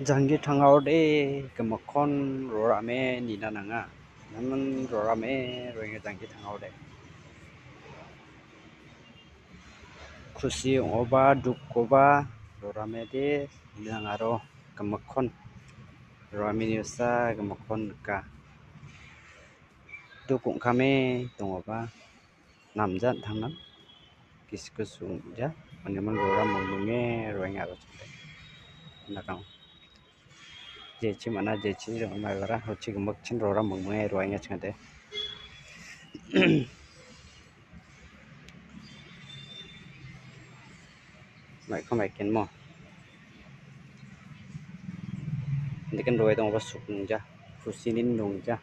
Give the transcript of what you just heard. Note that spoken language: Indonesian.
Jangi thangaude kemakon rorame ni nananga naman rorame roinga jangi thangaude khusi oba dukoba rorame de nangaro kemakon rorame niusa kemakon ka dukung kame tongoba namjat thangna kiskusung ja maneman roram munge roinga ro nakang jechi mana jechi magara hochi gemak chin roram munge roinga chade mai khamai ken mo ndikan roi tong ba sukung ja khusinin nung ja